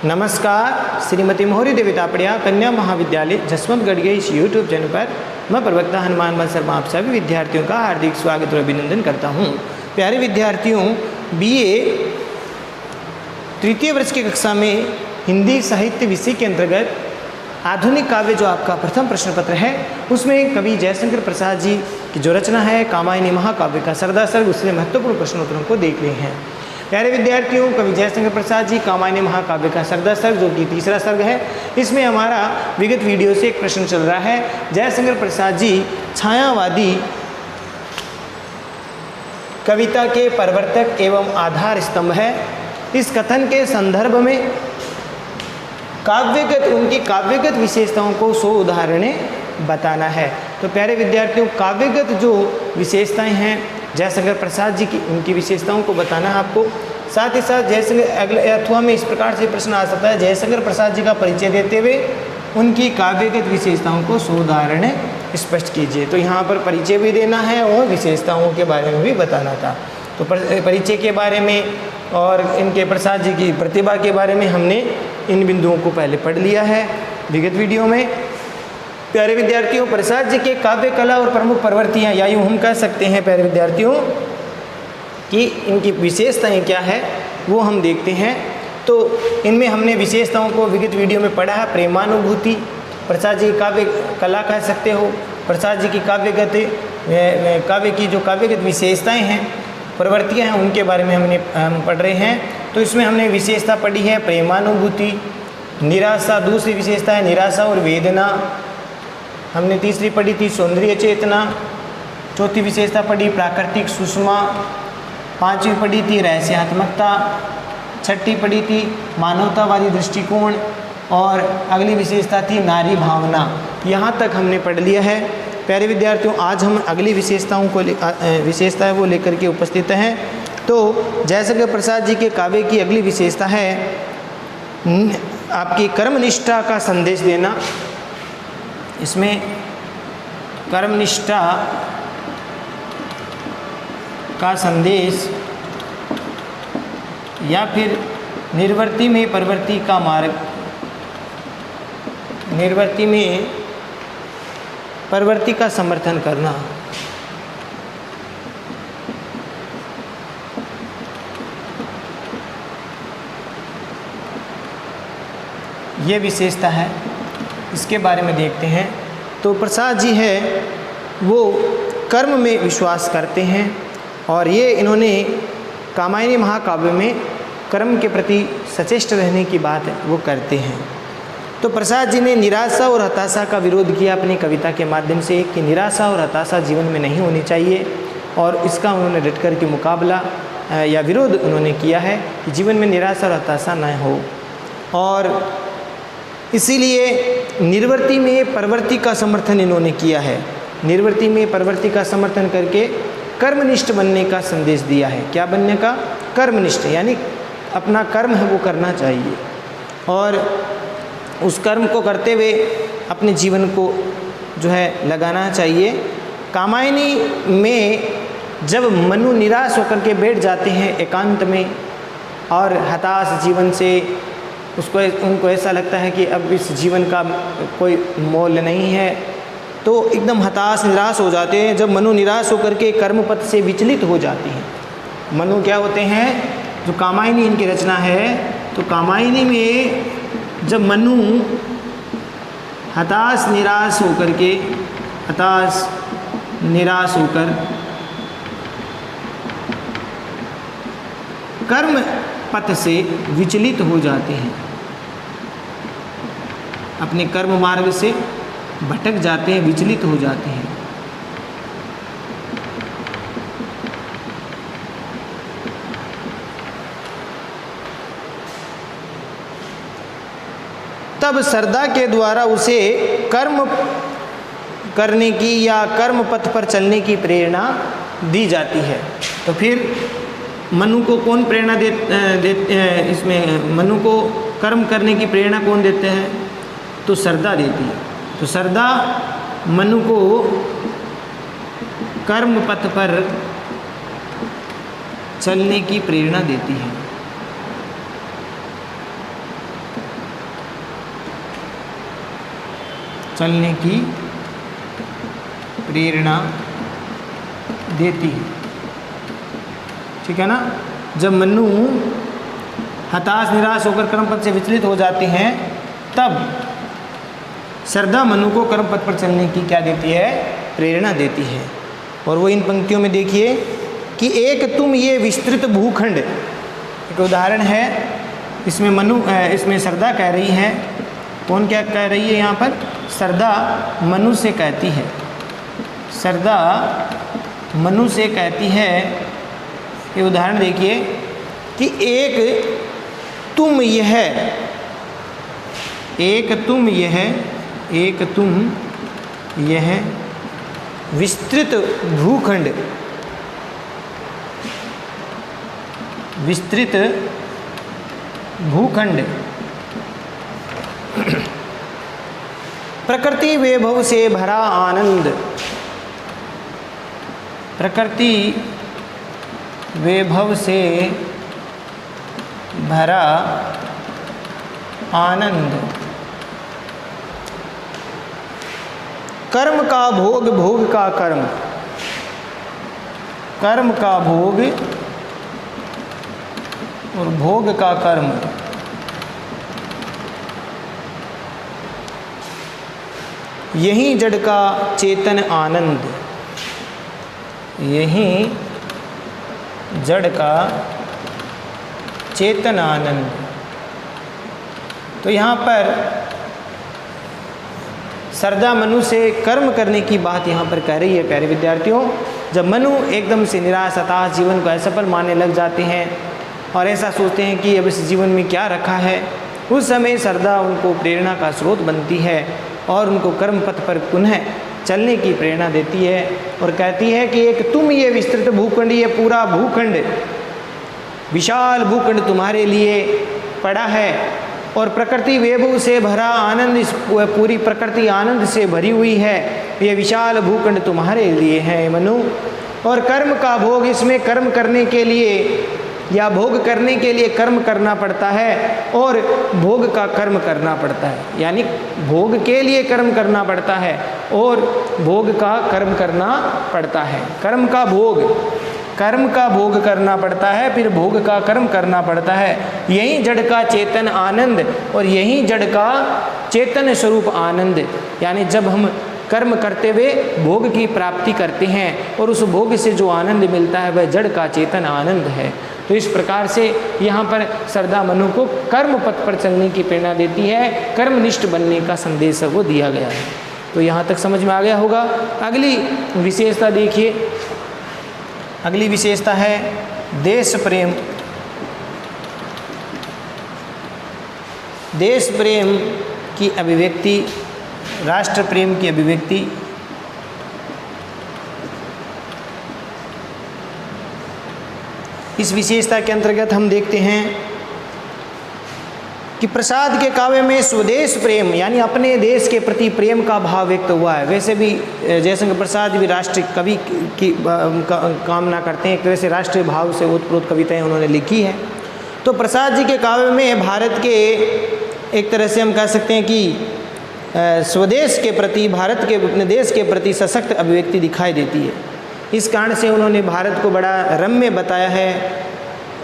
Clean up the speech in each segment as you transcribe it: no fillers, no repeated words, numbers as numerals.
नमस्कार, श्रीमती मोहरी देवी तापड़िया कन्या महाविद्यालय जसवंतगढ़ के इस यूट्यूब चैनल पर मैं प्रवक्ता हनुमान बल शर्मा आप सभी विद्यार्थियों का हार्दिक स्वागत और अभिनंदन करता हूं। प्यारे विद्यार्थियों, बीए तृतीय वर्ष की कक्षा में हिंदी साहित्य विषय के अंतर्गत आधुनिक काव्य जो आपका प्रथम प्रश्न पत्र है, उसमें कवि जयशंकर प्रसाद जी की जो रचना है कामायनी महाकाव्य का सरदा सर्ग, उससे महत्वपूर्ण प्रश्नोत्तरों को देख रहे हैं। प्यारे विद्यार्थियों, कवि जयशंकर प्रसाद जी कामायनी महाकाव्य का सरदा सर्ग जो कि तीसरा सर्ग है, इसमें हमारा विगत वीडियो से एक प्रश्न चल रहा है। जयशंकर प्रसाद जी छायावादी कविता के प्रवर्तक एवं आधार स्तंभ है। इस कथन के संदर्भ में उनकी काव्यगत विशेषताओं को 100 उदाहरणें बताना है। तो प्यारे विद्यार्थियों, काव्यगत जो विशेषताएं हैं जयशंकर प्रसाद जी की, उनकी विशेषताओं को बताना है आपको। साथ ही साथ जयशंकर अगले अथवा में इस प्रकार से प्रश्न आ सकता है, जयशंकर प्रसाद जी का परिचय देते हुए उनकी काव्यगत विशेषताओं को 100 उदाहरणें स्पष्ट कीजिए। तो यहाँ पर परिचय भी देना है और विशेषताओं के बारे में भी बताना था। तो परिचय के बारे में और इनके प्रसाद जी की प्रतिभा के बारे में हमने इन बिंदुओं को पहले पढ़ लिया है विगत वीडियो में। प्यारे विद्यार्थियों, प्रसाद जी के काव्य कला और प्रमुख प्रवृत्तियाँ, या यूँ हम कह सकते हैं प्यारे विद्यार्थियों कि इनकी विशेषताएं क्या है वो हम देखते हैं। तो इनमें हमने विशेषताओं को विगत वीडियो में पढ़ा है। प्रेमानुभूति, प्रसाद जी की काव्य कला कह सकते हो, प्रसाद जी की काव्य की जो काव्यगत विशेषताएँ हैं, प्रवृत्तियाँ हैं, उनके बारे में हम पढ़ रहे हैं। तो इसमें हमने विशेषता पढ़ी है प्रेमानुभूति, निराशा, दूसरी विशेषता है निराशा और वेदना, हमने तीसरी पढ़ी थी सौंदर्य चेतना, चौथी विशेषता पढ़ी प्राकृतिक सुषमा, पांचवी पढ़ी थी रहस्यात्मकता, छठी पढ़ी थी मानवतावादी दृष्टिकोण और अगली विशेषता थी नारी भावना। यहाँ तक हमने पढ़ लिया है। प्यारे विद्यार्थियों, आज हम अगली विशेषताएं वो लेकर के उपस्थित हैं। तो जयशंकर प्रसाद जी के काव्य की अगली विशेषता है आपकी कर्मनिष्ठा का संदेश देना। इसमें कर्मनिष्ठा का संदेश या फिर निर्वृत्ति में प्रवृत्ति का मार्ग, निर्वृत्ति में प्रवृत्ति का समर्थन करना, ये विशेषता है। इसके बारे में देखते हैं। तो प्रसाद जी है वो कर्म में विश्वास करते हैं और ये इन्होंने कामायनी महाकाव्य में कर्म के प्रति सचेष्ट रहने की बात वो करते हैं। तो प्रसाद जी ने निराशा और हताशा का विरोध किया अपनी कविता के माध्यम से कि निराशा और हताशा जीवन में नहीं होनी चाहिए, और इसका उन्होंने डट कर के मुकाबला या विरोध उन्होंने किया है कि जीवन में निराशा और हताशा न हो। और इसीलिए निर्वृत्ति में प्रवृत्ति का समर्थन इन्होंने किया है। निर्वृत्ति में प्रवृत्ति का समर्थन करके कर्मनिष्ठ बनने का संदेश दिया है। क्या बनने का? कर्मनिष्ठ, यानी अपना कर्म है वो करना चाहिए और उस कर्म को करते हुए अपने जीवन को जो है लगाना चाहिए। कामायनी में जब मनु निराश होकर के बैठ जाते हैं एकांत में और हताश जीवन से, उनको ऐसा लगता है कि अब इस जीवन का कोई मोल नहीं है, तो एकदम हताश निराश हो जाते हैं। जब मनु निराश होकर के कर्मपथ से विचलित हो जाती हैं। मनु क्या होते हैं? जो कामायनी इनकी रचना है, तो कामायनी में जब मनु हताश निराश होकर कर्म पथ से विचलित हो जाते हैं, अपने कर्म मार्ग से भटक जाते हैं, विचलित हो जाते हैं, तब सरदा के द्वारा उसे कर्म करने की या कर्म पथ पर चलने की प्रेरणा दी जाती है। तो फिर मनु को कौन प्रेरणा इसमें मनु को कर्म करने की प्रेरणा कौन देते हैं? तो सरदा देती है। तो सरदा मनु को कर्म पथ पर चलने की प्रेरणा देती है। चलने की प्रेरणा देती है। ठीक है ना। जब मनु हताश निराश होकर कर्मपथ से विचलित हो जाते हैं तब श्रद्धा मनु को कर्मपथ पर चलने की क्या देती है, प्रेरणा देती है। और वो इन पंक्तियों में देखिए कि एक तुम ये विस्तृत भूखंड, एक उदाहरण है, इसमें श्रद्धा कह रही है, कौन क्या कह रही है यहाँ पर, श्रद्धा मनु से कहती है, श्रद्धा मनु से कहती है, ये उदाहरण देखिए कि एक तुम यह, एक तुम यह विस्तृत भूखंड, विस्तृत भूखंड प्रकृति वैभव से भरा आनंद, प्रकृति वैभव से भरा आनंद, कर्म का भोग, भोग का कर्म, कर्म का भोग और भोग का कर्म, यही जड़ का चेतन आनंद, यही जड़ का चेतन आनंद। तो यहाँ पर श्रद्धा मनु से कर्म करने की बात यहाँ पर कह रही है प्यारे विद्यार्थियों। जब मनु एकदम से निराश हताश जीवन को असफल मानने लग जाते हैं और ऐसा सोचते हैं कि अब इस जीवन में क्या रखा है, उस समय श्रद्धा उनको प्रेरणा का स्रोत बनती है और उनको कर्म पथ पर पुनः चलने की प्रेरणा देती है और कहती है कि एक तुम ये विस्तृत भूखंड, ये पूरा भूखंड, विशाल भूखंड तुम्हारे लिए पड़ा है और प्रकृति वैभव से भरा आनंद, इस पूरी प्रकृति आनंद से भरी हुई है, ये विशाल भूखंड तुम्हारे लिए है मनु। और कर्म का भोग, इसमें कर्म करने के लिए या भोग करने के लिए कर्म करना पड़ता है और भोग का कर्म करना पड़ता है, यानी भोग के लिए कर्म करना पड़ता है और भोग का कर्म करना पड़ता है। कर्म का भोग, कर्म का भोग करना पड़ता है, फिर भोग का कर्म करना पड़ता है। यही जड़ का चेतन आनंद और यही जड़ का चेतन स्वरूप आनंद, यानी जब हम कर्म करते हुए भोग की प्राप्ति करते हैं और उस भोग से जो आनंद मिलता है वह जड़ का चेतन आनंद है। तो इस प्रकार से यहाँ पर श्रद्धा मनु को कर्म पथ पर चलने की प्रेरणा देती है, कर्मनिष्ठ बनने का संदेश वो दिया गया है। तो यहाँ तक समझ में आ गया होगा। अगली विशेषता देखिए, अगली विशेषता है देश प्रेम। देश प्रेम की अभिव्यक्ति, राष्ट्र प्रेम की अभिव्यक्ति। इस विशेषता के अंतर्गत हम देखते हैं कि प्रसाद के काव्य में स्वदेश प्रेम यानी अपने देश के प्रति प्रेम का भाव व्यक्त हुआ है। वैसे भी जयशंकर प्रसाद भी राष्ट्रीय कवि की कामना करते हैं, एक तरह से राष्ट्रीय भाव से ओतप्रोत कविताएं उन्होंने लिखी है। तो प्रसाद जी के काव्य में भारत के, एक तरह से हम कह सकते हैं कि स्वदेश के प्रति, भारत के अपने देश के प्रति सशक्त अभिव्यक्ति दिखाई देती है। इस कारण से उन्होंने भारत को बड़ा रम्य बताया है,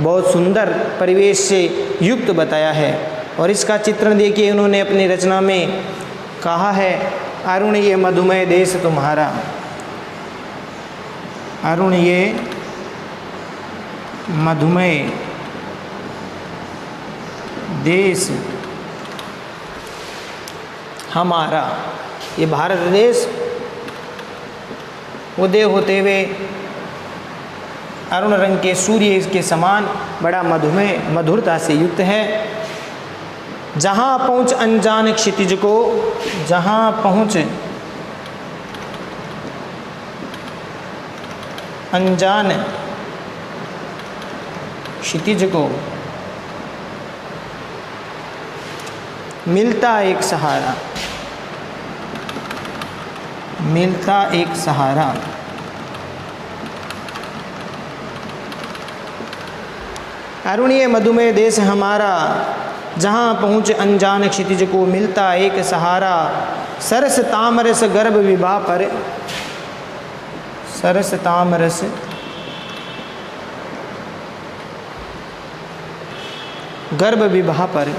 बहुत सुंदर परिवेश से युक्त बताया है। और इसका चित्रण देखिए उन्होंने अपनी रचना में कहा है, अरुण ये मधुमेह देश तुम्हारा, अरुण ये मधुमेह देश हमारा। ये भारत देश उदय होते हुए अरुण रंग के सूर्य के समान बड़ा मधुमेह मधुरता से युक्त है। जहाँ पहुँच अनजान क्षितिज को, जहाँ पहुँच अनजान क्षितिज को मिलता एक सहारा, मिलता एक सहारा। अरुणीय मधुमेह देश हमारा, जहाँ पहुँच अनजान क्षितिज को मिलता एक सहारा। सरस तामरस गर्भ विवाह पर, सरस तामरस गर्भ विवाह पर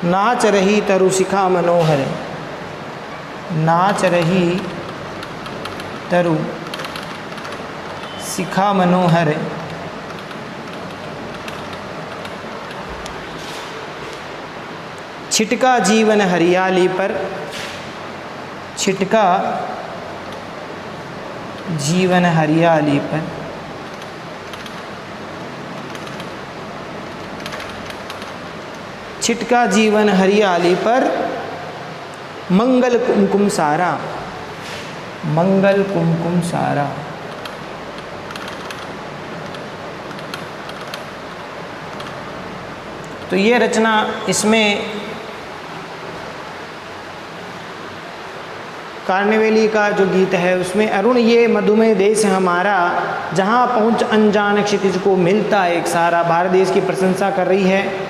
नाच रही तरु शिखा मनोहर, नाच रही तरु शिखा मनोहर, छिटका जीवन हरियाली पर, छिटका जीवन हरियाली पर, छिटका जीवन हरियाली पर मंगल कुमकुम सारा, मंगल कुमकुम सारा। तो ये रचना, इसमें कार्नेवेली का जो गीत है उसमें अरुण ये मधुमेह देश हमारा, जहाँ पहुँच अनजान क्षितिज को मिलता एक सारा। भारत देश की प्रशंसा कर रही है।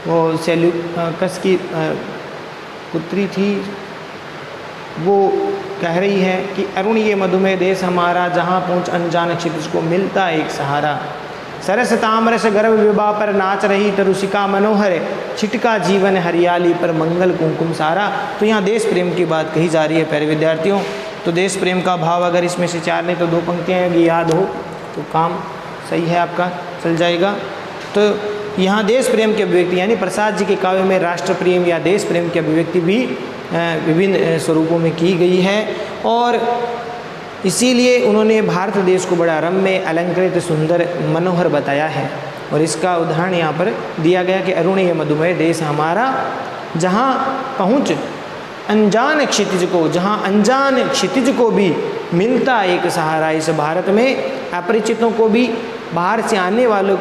वो सेल्यूकस की पुत्री थी, वो कह रही है कि अरुण ये मधुमेह देश हमारा, जहाँ पहुँच अनजान क्षितिज को मिलता एक सहारा। सरस तामरस गर्भ विवाह पर नाच रही तरुषिका मनोहर, छिटका जीवन हरियाली पर मंगल कुमकुम सारा। तो यहाँ देश प्रेम की बात कही जा रही है प्यारे विद्यार्थियों। तो देश प्रेम का भाव अगर इसमें से 4 नहीं तो 2 पंक्तियाँ अगर याद हो तो काम सही है, आपका चल जाएगा। तो यहाँ देश प्रेम की अभिव्यक्ति, यानी प्रसाद जी के काव्य में राष्ट्र प्रेम या देश प्रेम की अभिव्यक्ति भी विभिन्न स्वरूपों में की गई है, और इसीलिए उन्होंने भारत देश को बड़ा रम्य, अलंकृत, सुंदर, मनोहर बताया है। और इसका उदाहरण यहाँ पर दिया गया कि अरुण ये मधुमेह देश हमारा, जहाँ पहुँच अनजान क्षितिज को, जहाँ अनजान क्षितिज को भी मिलता एक सहारा। इस भारत में अपरिचितों को भी, बाहर से आने वालों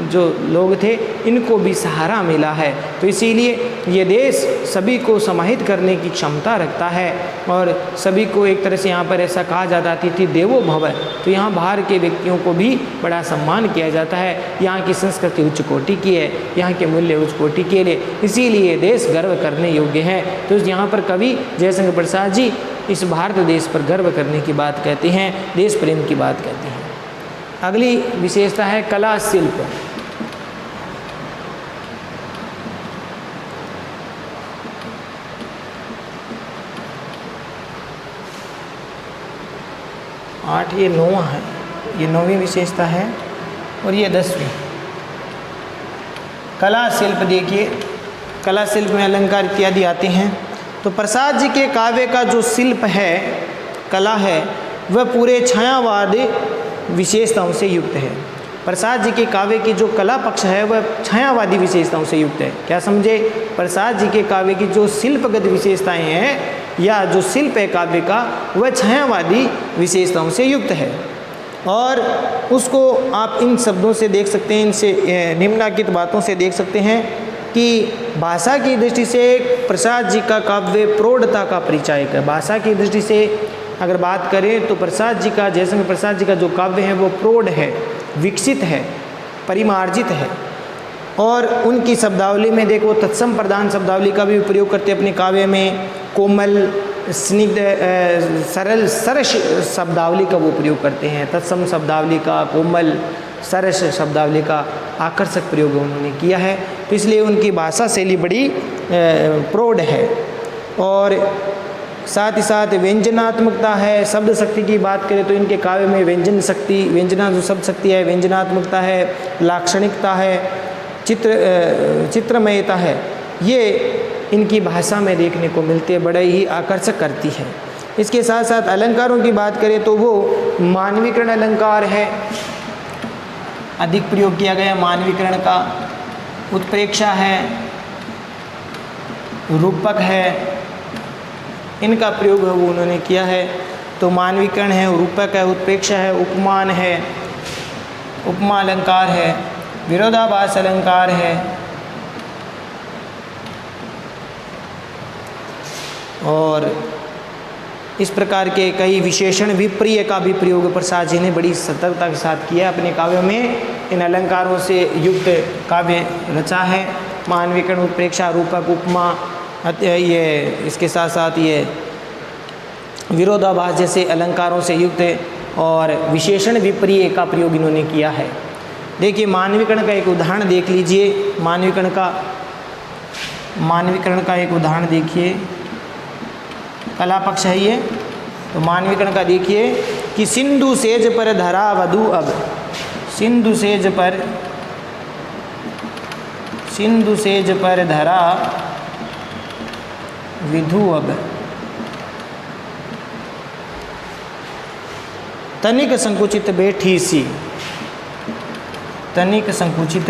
जो लोग थे, इनको भी सहारा मिला है। तो इसीलिए ये देश सभी को समाहित करने की क्षमता रखता है, और सभी को एक तरह से यहाँ पर ऐसा कहा जाता, अतिथि देवो भव। तो यहाँ बाहर के व्यक्तियों को भी बड़ा सम्मान किया जाता है। यहाँ की संस्कृति उच्च कोटि की है, यहाँ के मूल्य उच्च कोटि के लिए, इसीलिए देश गर्व करने योग्य है। तो यहाँ पर कवि जयशंकर प्रसाद जी इस भारत देश पर गर्व करने की बात कहते हैं, देश प्रेम की बात कहते हैं। अगली विशेषता है कला शिल्प। आठ, ये 9 है, ये 9वीं विशेषता है, और ये 10वीं। कला शिल्प देखिए, कला शिल्प में अलंकार इत्यादि आते हैं। तो प्रसाद जी के काव्य का जो शिल्प है, कला है, वह पूरे छायावाद विशेषताओं से युक्त है। प्रसाद जी के काव्य की जो कला पक्ष है वह छायावादी विशेषताओं से युक्त है। क्या समझे? प्रसाद जी के काव्य की जो शिल्पगत विशेषताएं हैं या जो शिल्प है काव्य का, वह छायावादी विशेषताओं से युक्त है। और उसको आप इन शब्दों से देख सकते हैं, इनसे निम्नलिखित बातों से देख सकते हैं कि भाषा की दृष्टि से प्रसाद जी का काव्य प्रौढ़ता का परिचायक है। भाषा की दृष्टि से अगर बात करें तो प्रसाद जी का, जयशंकर प्रसाद जी का जो काव्य है वो प्रौढ़ है, विकसित है, परिमार्जित है। और उनकी शब्दावली में देखो, तत्सम प्रधान शब्दावली का भी प्रयोग करते अपने काव्य में। कोमल, स्निग्ध, सरल, सरस शब्दावली का वो प्रयोग करते हैं। तत्सम शब्दावली का, कोमल, सरस शब्दावली का आकर्षक प्रयोग उन्होंने किया है। तो इसलिए उनकी भाषा शैली बड़ी प्रौढ़ है। और साथ ही साथ व्यंजनात्मकता है। शब्द शक्ति की बात करें तो इनके काव्य में व्यंजन शक्ति, व्यंजना जो शब्द शक्ति है, व्यंजनात्मकता है, लाक्षणिकता है, चित्रमयता है, ये इनकी भाषा में देखने को मिलती है, बड़ा ही आकर्षक करती है। इसके साथ साथ अलंकारों की बात करें तो वो मानवीकरण अलंकार है, अधिक प्रयोग किया गया मानवीकरण का। उत्प्रेक्षा है, रूपक है, इनका प्रयोग है वो उन्होंने किया है। तो मानवीकरण है, रूपक है, उत्प्रेक्षा है, उपमान है, उपमा अलंकार है, विरोधाभास अलंकार है, और इस प्रकार के कई विशेषण विप्रिय का भी प्रयोग प्रसाद जी ने बड़ी सतर्कता के साथ किया। अपने काव्य में इन अलंकारों से युक्त काव्य रचा है। मानविकरण, उत्प्रेक्षा, रूपक, उपमा, ये इसके साथ साथ ये विरोधाभास जैसे अलंकारों से युक्त और विशेषण विप्रिय का प्रयोग इन्होंने किया है। देखिए मानविकरण का एक उदाहरण देख लीजिए। मानविकरण का एक उदाहरण देखिए, कला पक्ष है ये। तो मानविकरण का देखिए कि सिंधु सेज पर धरा वधु अब, सिंधु सेज पर धरा विधु अब, तनिक संकुचित बैठी सी, तनिक संकुचित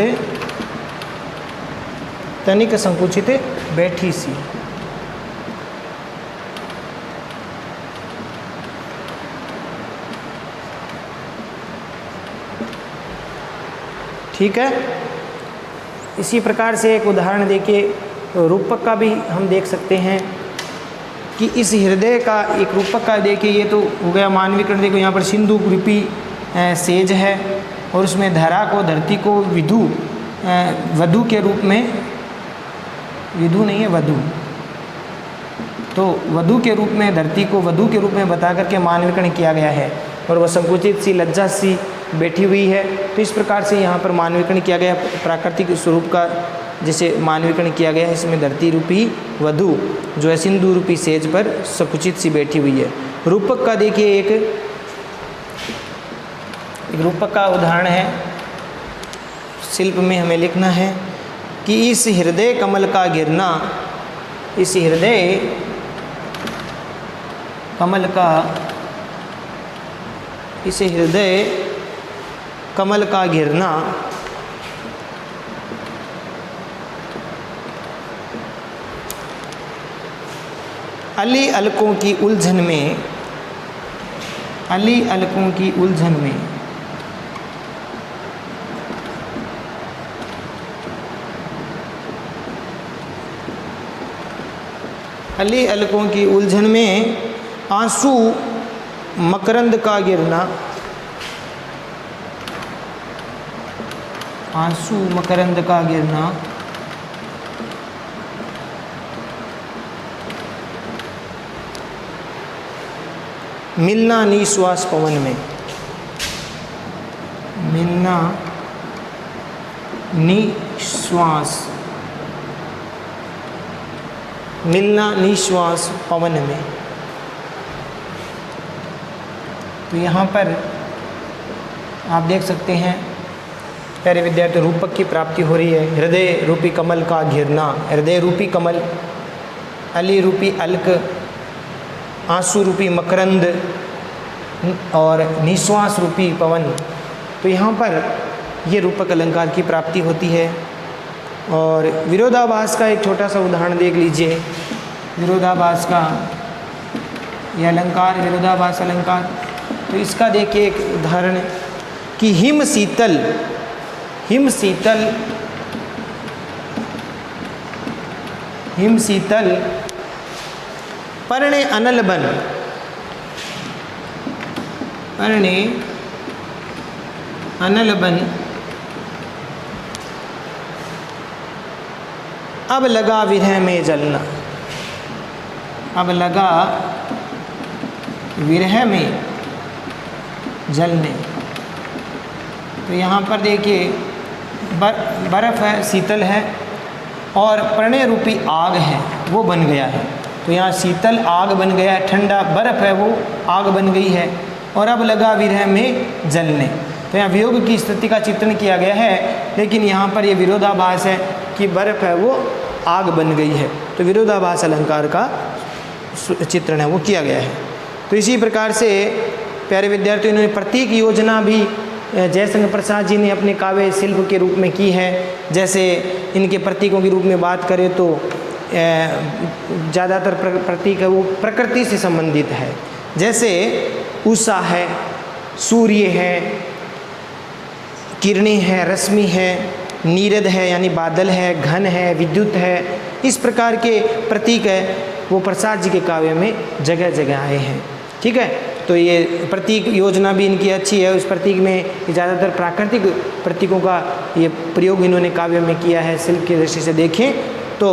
बैठी सी। ठीक है। इसी प्रकार से एक उदाहरण देखिए, रूपक का भी हम देख सकते हैं कि इस हृदय का एक रूपक का देखिए, ये तो हो गया मानविकरण। देखो यहाँ पर सिंधु रूपी सेज है और उसमें धरा को, धरती को वधु के रूप में, विधु नहीं है वधु, तो वधु के रूप में, धरती को वधु के रूप में बता करके मानविकरण किया गया है। और वह संकुचित सी, लज्जा सी बैठी हुई है। तो इस प्रकार से यहाँ पर मानविकरण किया गया प्राकृतिक स्वरूप का, जैसे मानविकरण किया गया है। इसमें धरती रूपी वधु जो है सिंधु रूपी सेज पर संकुचित सी बैठी हुई है। रूपक का देखिए एक रूपक का उदाहरण है। शिल्प में हमें लिखना है कि इस हृदय कमल का गिरना, इस हृदय कमल का, इस हृदय कमल का गिरना अली अलकों की उलझन में, अली अलकों की उलझन में, अली अलकों की उलझन में आंसू मकरंद का गिरना, आंसू मकरंद का गिरना मिलना निश्वास पवन में, मिलना निश्वास, मिलना निश्वास पवन में। तो यहाँ पर आप देख सकते हैं प्यारे विद्यार्थी, रूपक की प्राप्ति हो रही है। हृदय रूपी कमल का घिरना, हृदय रूपी कमल, अली रूपी अलक, आंसू रूपी मकरंद और निश्वास रूपी पवन। तो यहाँ पर ये रूपक अलंकार की प्राप्ति होती है। और विरोधाभास का एक छोटा सा उदाहरण देख लीजिए। विरोधाभास का यह अलंकार, विरोधाभास अलंकार, तो इसका देखिए एक उदाहरण कि हिम शीतल, हिम शीतल, हिम शीतल पर्णे अनल बन, पर्णे अनल बन अब लगा विरह में जलना, अब लगा विरह में जलने। तो यहाँ पर देखिए बर्फ़ है, शीतल है और प्रणय रूपी आग है, वो बन गया है। तो यहाँ शीतल आग बन गया है, ठंडा बर्फ़ है वो आग बन गई है। और अब लगा विरह में जलने, तो यहाँ वियोग की स्थिति का चित्रण किया गया है। लेकिन यहाँ पर ये विरोधाभास है कि बर्फ़ है वो आग बन गई है। तो विरोधाभास अलंकार का चित्रण है वो किया गया है। तो इसी प्रकार से प्यारे विद्यार्थियों, इन्होंने प्रतीक योजना भी जयशंकर प्रसाद जी ने अपने काव्य शिल्प के रूप में की है। जैसे इनके प्रतीकों के रूप में बात करें तो ज़्यादातर प्रतीक है वो प्रकृति से संबंधित है। जैसे उषा है, सूर्य है, किरणें है, रश्मि है, नीरद है यानी बादल है, घन है, विद्युत है, इस प्रकार के प्रतीक है वो प्रसाद जी के काव्य में जगह जगह आए हैं। ठीक है, तो ये प्रतीक योजना भी इनकी अच्छी है। उस प्रतीक में ज़्यादातर प्राकृतिक प्रतीकों का ये प्रयोग इन्होंने काव्य में किया है। शिल्प की दृष्टि से देखें तो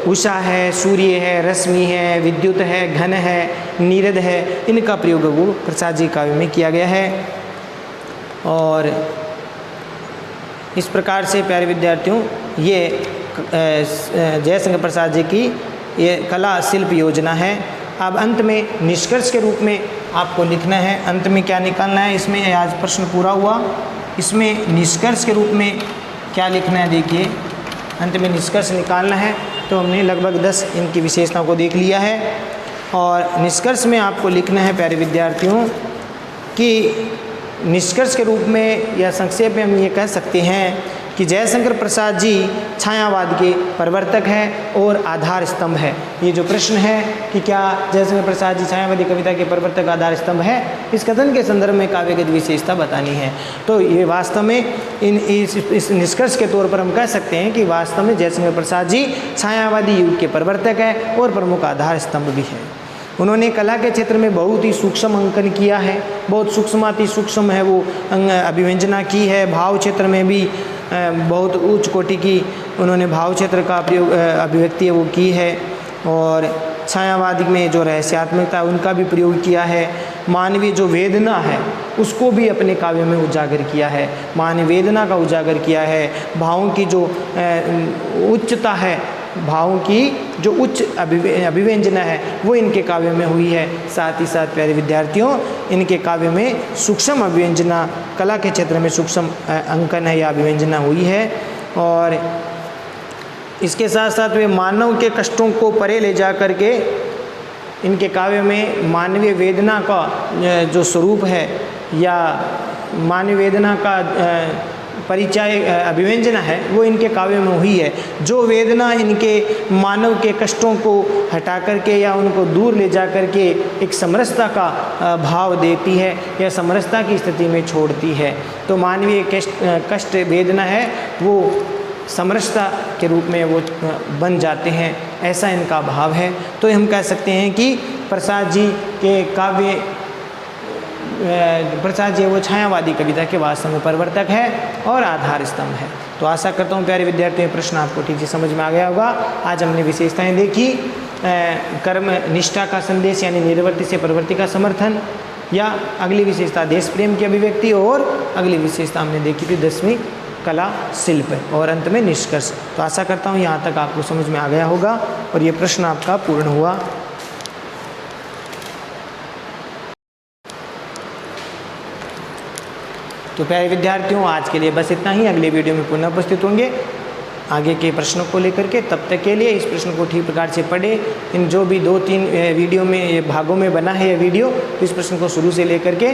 उषा है, सूर्य है, रश्मि है, विद्युत है, घन है, नीरद है, इनका प्रयोग वो प्रसाद जी काव्य में किया गया है। और इस प्रकार से प्यारे विद्यार्थियों ये जयशंकर प्रसाद जी की ये कला शिल्प योजना है। अब अंत में निष्कर्ष के रूप में आपको लिखना है, अंत में क्या निकालना है। इसमें आज प्रश्न पूरा हुआ, इसमें निष्कर्ष के रूप में क्या लिखना है। देखिए अंत में निष्कर्ष निकालना है, तो हमने लगभग 10 इनकी विशेषताओं को देख लिया है। और निष्कर्ष में आपको लिखना है प्यारे विद्यार्थियों कि निष्कर्ष के रूप में या संक्षेप में हम ये कह सकते हैं कि जयशंकर प्रसाद जी छायावाद के प्रवर्तक हैं और आधार स्तंभ है। ये जो प्रश्न है कि क्या जयशंकर प्रसाद जी छायावादी कविता के प्रवर्तक आधार स्तंभ है, इस कथन के संदर्भ में काव्यगत विशेषता बतानी है। तो ये वास्तव में इस निष्कर्ष के तौर पर हम कह सकते हैं कि वास्तव में जयशंकर प्रसाद जी छायावादी युग के प्रवर्तक है और प्रमुख आधार स्तंभ भी है। उन्होंने कला के क्षेत्र में बहुत ही सूक्ष्म अंकन किया है, बहुत सूक्ष्माति सूक्ष्म है वो अभिव्यंजना की है। भाव क्षेत्र में भी बहुत उच्च कोटि की उन्होंने भाव क्षेत्र का प्रयोग अभिव्यक्ति है वो की है। और छायावाद में जो रहस्यात्मकता उनका भी प्रयोग किया है। मानवीय जो वेदना है उसको भी अपने काव्य में उजागर किया है, मानवीय वेदना का उजागर किया है। भावों की जो उच्चता है, भावों की जो उच्च अभिव्यंजना है वो इनके काव्य में हुई है। साथ ही साथ प्यारे विद्यार्थियों इनके काव्य में सूक्ष्म अभिव्यंजना, कला के क्षेत्र में सूक्ष्म अंकन है या अभिव्यंजना हुई है। और इसके साथ साथ वे मानव के कष्टों को परे ले जा कर के इनके काव्य में मानवीय वेदना का जो स्वरूप है या मानवीय वेदना का परिचय अभिव्यंजना है वो इनके काव्य में हुई है। जो वेदना इनके मानव के कष्टों को हटा करके या उनको दूर ले जा करके एक समरसता का भाव देती है या समरसता की स्थिति में छोड़ती है, तो मानवीय कष्ट वेदना है वो समरसता के रूप में वो बन जाते हैं, ऐसा इनका भाव है। तो हम कह सकते हैं कि प्रसाद जी के काव्य प्रसाद जी वो छायावादी कविता के वास्तव में प्रवर्तक है और आधार स्तंभ है। तो आशा करता हूँ प्यारे विद्यार्थियों प्रश्न आपको ठीक से समझ में आ गया होगा। आज हमने विशेषताएं देखी, कर्म निष्ठा का संदेश यानी निर्वृत्ति से प्रवृत्ति का समर्थन, या अगली विशेषता देश प्रेम की अभिव्यक्ति, और अगली विशेषता हमने देखी थी 10वीं कला शिल्प, और अंत में निष्कर्ष। तो आशा करता हूँ यहाँ तक आपको समझ में आ गया होगा और ये प्रश्न आपका पूर्ण हुआ। तो प्यारे विद्यार्थियों आज के लिए बस इतना ही। अगले वीडियो में पुनः उपस्थित होंगे आगे के प्रश्नों को लेकर के। तब तक के लिए इस प्रश्न को ठीक प्रकार से पढ़े। इन जो भी 2-3 वीडियो में भागों में बना है यह वीडियो, इस प्रश्न को शुरू से लेकर के,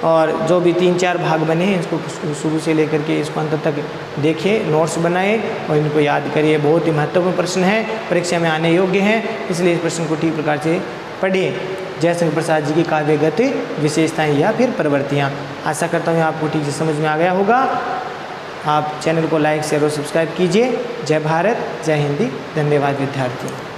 और जो भी 3-4 भाग बने हैं इसको शुरू से लेकर के इसको अंत तक देखें, नोट्स बनाए और इनको याद करिए। बहुत ही महत्वपूर्ण प्रश्न है, परीक्षा में आने योग्य हैं, इसलिए इस प्रश्न को ठीक प्रकार से पढ़ें। जयशंकर प्रसाद जी की काव्यगत विशेषताएं या फिर प्रवृत्तियाँ। आशा करता हूँ आपको ठीक से समझ में आ गया होगा। आप चैनल को लाइक शेयर और सब्सक्राइब कीजिए। जय भारत, जय हिंदी। धन्यवाद विद्यार्थियों।